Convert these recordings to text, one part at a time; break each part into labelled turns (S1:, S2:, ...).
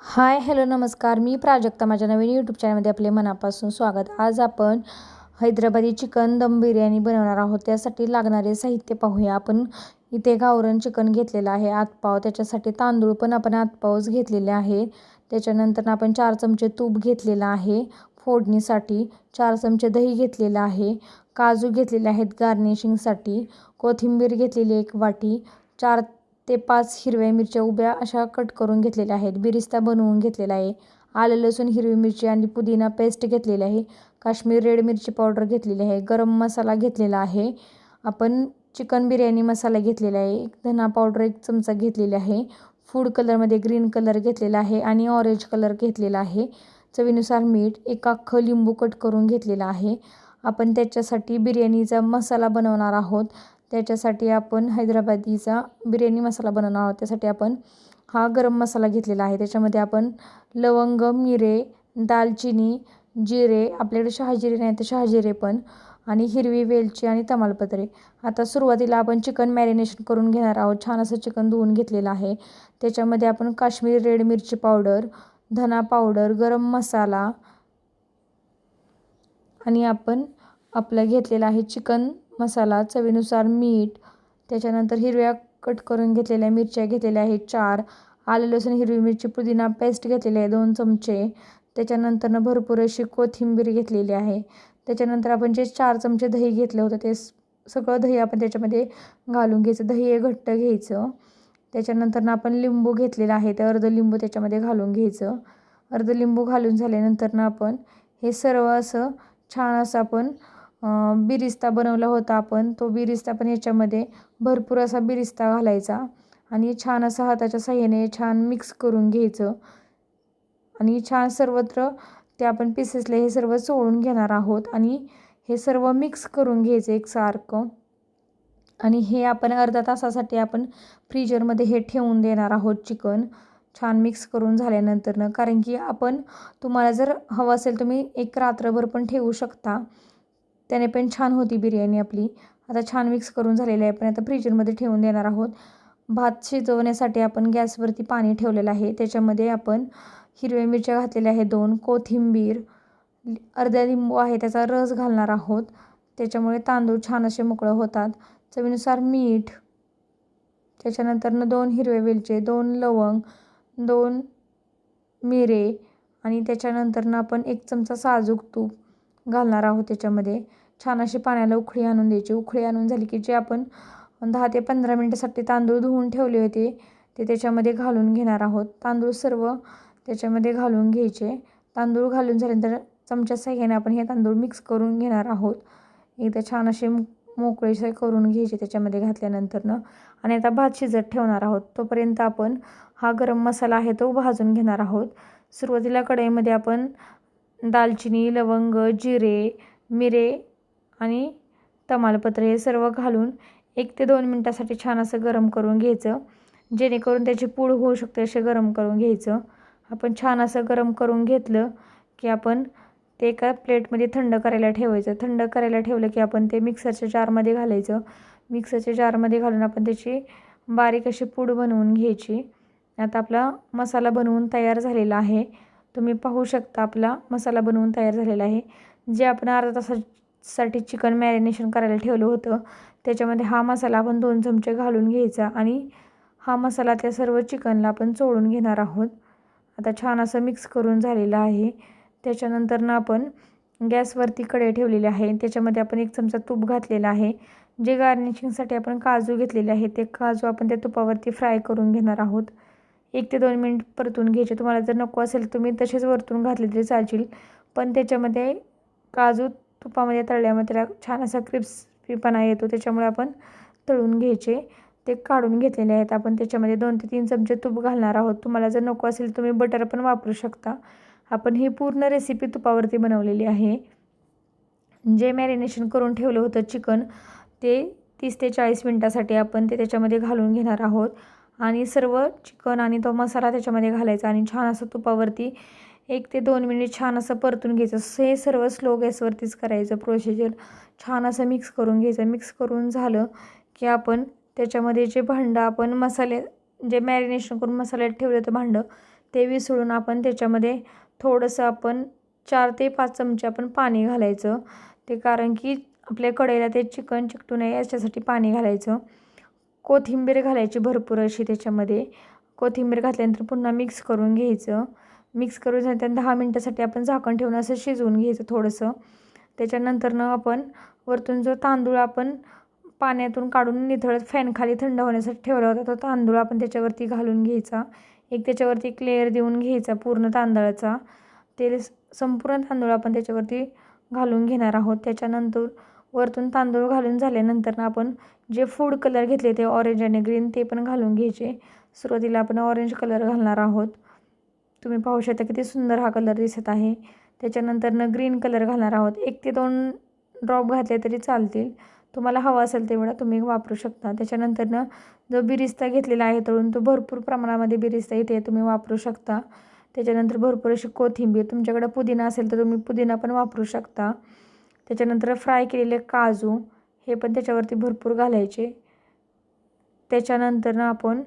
S1: Hi hello नमस्कार. मी प्राजक्ता. माझ्या नवीन YouTube चॅनलमध्ये आपले मनापासून स्वागत. आज आपण हैदराबादी चिकन दम बिर्याणी बनवणार आहोत. त्यासाठी लागणारे साहित्य पाहूया. आपण इथे गावरान चिकन घेतलेलं आहे, आतपाव. त्याच्यासाठी तांदूळ पण आपण आतपावच घेतलेले आहे. त्याच्यानंतर आपण 4 चमचे तूप घेतलेलं आहे फोडणीसाठी. 4 चमचे दही घेतलेलं आहे. काजू घेतलेले आहेत गार्निशिंगसाठी. कोथिंबीर घेतलेली 1 वाटी. 4 ते 5 हिरव्या मिरच्या उभ्या अशा कट करून घेतलेल्या आहेत. बिरिस्ता बनवून घेतलेला आहे. आलं लसूण हिरवी मिरची आणि पुदिना पेस्ट घेतलेली आहे. काश्मीर रेड मिरची पावडर घेतलेली आहे. गरम मसाला घेतलेला आहे. आपण चिकन बिर्याणी मसाला घेतलेला आहे. एक धना पावडर 1 चमचा घेतलेली आहे. फूड कलरमध्ये ग्रीन कलर घेतलेला आहे आणि ऑरेंज कलर घेतलेला आहे. चवीनुसार मीठ. 1 अख्खं लिंबू कट करून घेतलेला आहे. आपण त्याच्यासाठी बिर्याणीचा मसाला बनवणार आहोत. त्याच्यासाठी आपण हैदराबादीचा बिर्याणी मसाला बनवणार आहोत. त्यासाठी आपण हा गरम मसाला घेतलेला आहे. त्याच्यामध्ये आपण लवंग, मिरे, दालचिनी, जिरे, आपल्याकडे शहाजिरे नाही तर शहाजिरे पण, आणि हिरवी वेलची आणि तमालपत्रे. आता सुरुवातीला आपण चिकन मॅरिनेशन करून घेणार आहोत. छान असं चिकन धुवून घेतलेलं आहे. त्याच्यामध्ये आपण काश्मीर रेड मिरची पावडर, धना पावडर, गरम मसाला आणि आपण आपला घेतलेला आहे चिकन मसाला, चवीनुसार मीठ. त्याच्यानंतर हिरव्या कट करून घेतलेल्या मिरच्या घेतलेल्या आहेत 4. आलं लसूण हिरवी मिरची पुदिना पेस्ट घेतलेली आहे 2 चमचे. त्याच्यानंतर भरपूर अशी कोथिंबीर घेतलेली आहे. त्याच्यानंतर आपण जे 4 चमचे दही घेतलं होतं ते सगळं दही आपण त्याच्यामध्ये घालून घ्यायचं. दही हे घट्ट घ्यायचं. त्याच्यानंतर आपण लिंबू घेतलेला आहे, तर अर्ध लिंबू त्याच्यामध्ये घालून घ्यायचं. अर्ध लिंबू घालून झाल्यानंतर आपण हे सर्व असं छान असं आपण बिरिस्ता बनवला होता आपण, तो बिरिस्ता पण याच्यामध्ये भरपूर असा बिरिस्ता घालायचा आणि छान असं हाताच्या साहाय्याने छान मिक्स करून घ्यायचं आणि छान सर्वत्र ते आपण पीसेसला हे सर्व चोळून घेणार आहोत आणि हे सर्व मिक्स करून घ्यायचं एकसारखं. आणि हे आपण अर्धा तासासाठी आपण फ्रीजरमध्ये हे ठेवून देणार आहोत चिकन छान मिक्स करून झाल्यानंतर. कारण की आपण तुम्हाला जर हवं असेल तुम्ही एक रात्रभर पण ठेवू शकता, त्याने पण छान होती बिर्याणी आपली. आता छान मिक्स करून झालेलं आहे. आपण आता फ्रीजरमध्ये ठेवून देणार आहोत. भात शिजवण्यासाठी आपण गॅसवरती पाणी ठेवलेलं आहे. त्याच्यामध्ये आपण हिरव्या मिरच्या घातलेल्या आहे 2, कोथिंबीर, अर्धा लिंबू आहे त्याचा रस घालणार आहोत. त्याच्यामुळे तांदूळ छान असे मोकळं होतात. चवीनुसार मीठ. त्याच्यानंतर 2 हिरवे वेलचे, 2 लवंग, 2 मिरे आणि त्याच्यानंतर आपण 1 चमचा साजूक तूप घालणार आहोत त्याच्यामध्ये. छान अशी पाण्याला उकळी आणून द्यायची. उकळी आणून झाली की जे आपण 10 ते 15 मिनटासाठी तांदूळ धुवून ठेवले होते ते त्याच्यामध्ये घालून घेणार आहोत. तांदूळ सर्व त्याच्यामध्ये घालून घ्यायचे. तांदूळ घालून झाल्यानंतर चमच्या साहाय्याने आपण हे तांदूळ मिक्स करून घेणार आहोत. एकदा छान असे मोकळेसे करून घ्यायचे त्याच्यामध्ये घातल्यानंतर आणि आता भात शिजत ठेवणार आहोत. तोपर्यंत आपण हा गरम मसाला आहे तो भाजून घेणार आहोत. सुरुवातीला कढईमध्ये आपण दालचिनी, लवंग, जिरे, मिरे आणि तमालपत्र हे सर्व घालून 1 ते 2 मिनटासाठी छान असं गरम करून घ्यायचं, जेणेकरून त्याची पूड होऊ शकते असे गरम करून घ्यायचं. आपण छान असं गरम करून घेतलं की आपण ते एका प्लेटमध्ये थंड करायला ठेवायचं. थंड करायला ठेवलं की आपण ते मिक्सरच्या जारमध्ये घालायचं. मिक्सरच्या जारमध्ये घालून आपण त्याची बारीक अशी पूड बनवून घ्यायची. आता आपला मसाला बनवून तयार झालेला आहे. तुम्ही पाहू शकता आपला मसाला बनवून तयार झालेला आहे. जे आपण अर्धा तासासाठी चिकन मॅरिनेशन करायला ठेवलं होतं त्याच्यामध्ये हा मसाला आपण 2 चमचे घालून घ्यायचा आणि हा मसाला त्या सर्व चिकनला आपण चोळून घेणार आहोत. आता छान असं मिक्स करून झालेलं आहे. त्याच्यानंतर आपण गॅसवरती कढई ठेवलेली आहे. त्याच्यामध्ये आपण 1 चमचा तूप घातलेला आहे. जे गार्निशिंगसाठी आपण काजू घेतलेले आहेत ते काजू आपण त्या तुपावरती फ्राय करून घेणार आहोत. 1 ते 2 मिनिट परतून घ्यायचे. तुम्हाला जर नको असेल तुम्ही तसेच वरतून घातले तरी चालतील, पण त्याच्यामध्ये काजू तुपामध्ये तळल्यामुळे त्याला छान असा क्रिस्पीपणा येतो. त्याच्यामुळे आपण तळून घ्यायचे. ते काढून घेतलेले आहेत. आपण त्याच्यामध्ये 2 ते 3 चमचे तूप घालणार आहोत. तुम्हाला जर नको असेल तुम्ही बटर पण वापरू शकता. आपण ही पूर्ण रेसिपी तुपावरती बनवलेली आहे. जे मॅरिनेशन करून ठेवलं होतं चिकन ते 30 ते 40 मिनटासाठी आपण ते त्याच्यामध्ये घालून घेणार आहोत आणि सर्व चिकन आणि तो मसाला त्याच्यामध्ये घालायचा आणि छान असं तुपावरती 1 ते 2 मिनिट छान असं परतून घ्यायचं. हे सर्व स्लो गॅसवरतीच करायचं प्रोसिजर. छान असं मिक्स करून घ्यायचं. मिक्स करून झालं की आपण त्याच्यामध्ये जे भांडं आपण जे मॅरिनेशन करून मसाल्यात ठेवलं होतं भांडं ते विसळून आपण त्याच्यामध्ये थोडंसं आपण 4 ते 5 चमचे आपण पाणी घालायचं. ते कारण की आपल्या कढईला ते चिकन चिकटू नये याच्यासाठी पाणी घालायचं. कोथिंबीर घालायची भरपूर अशी त्याच्यामध्ये. कोथिंबीर घातल्यानंतर पुन्हा मिक्स करून घ्यायचं. मिक्स करून झाल्यानंतर 10 मिनटासाठी आपण झाकण ठेवून असं शिजवून घ्यायचं थोडंसं. त्याच्यानंतरनं आपण वरतून जो तांदूळ आपण पाण्यातून काढून निथळत फॅनखाली थंड होण्यासाठी ठेवला होता तो तांदूळ आपण त्याच्यावरती घालून घ्यायचा. एक त्याच्यावरती एक लेयर देऊन घ्यायचा पूर्ण तांदळाचा. ते संपूर्ण तांदूळ आपण त्याच्यावरती घालून घेणार आहोत. त्याच्यानंतर वरतून तांदूळ घालून झाल्यानंतर आपण जे फूड कलर घेतले ते ऑरेंज आणि ग्रीन ते पण घालून घ्यायचे. सुरुवातीला आपण ऑरेंज कलर घालणार आहोत. तुम्ही पाहू शकता किती सुंदर हा कलर दिसत आहे. त्याच्यानंतरनं ग्रीन कलर घालणार आहोत. 1 ते 2 ड्रॉप घातले तरी चालतील. तुम्हाला हवा असेल तेवढा तुम्ही वापरू शकता. त्याच्यानंतरनं जो बिरिस्ता घेतलेला आहे तळून तो भरपूर प्रमाणामध्ये बिरिस्ता इथे तुम्ही वापरू शकता. त्याच्यानंतर भरपूर अशी कोथिंबीर, तुमच्याकडे पुदिना असेल तर तुम्ही पुदिना पण वापरू शकता. त्याच्यानंतर फ्राय केलेले काजू हे पण त्याच्यावरती भरपूर घालायचे. त्याच्यानंतरनं आपण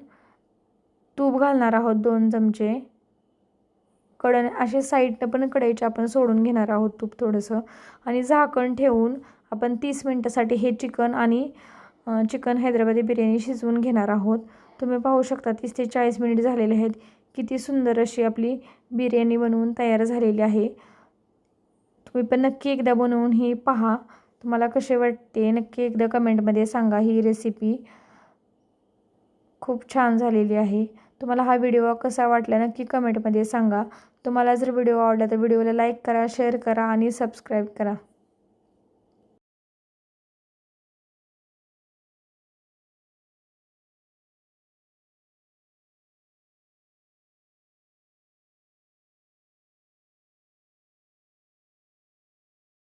S1: तूप घालणार आहोत 2 चमचे. असे साईडनं पण कढईच्या आपण सोडून घेणार आहोत तूप थोडंसं आणि झाकण ठेवून आपण 30 मिनटासाठी हे चिकन आणि चिकन हैदराबादी बिर्याणी शिजवून घेणार आहोत. तुम्ही पाहू शकता 30 ते 40 मिनिट झालेले आहेत. किती सुंदर अशी आपली बिर्याणी बनवून तयार झालेली आहे. तुम्ही पण नक्की एकदा बनवून ही पहा. तुम्हाला कसे वाटते नक्की एकदा कमेंटमध्ये सांगा. ही रेसिपी खूप छान झालेली आहे. तुम्हाला हा व्हिडिओ कसा वाटला नक्की कमेंटमध्ये सांगा. तुम्हाला जर व्हिडिओ आवडला तर व्हिडिओला लाईक करा, शेअर करा आणि सबस्क्राईब करा.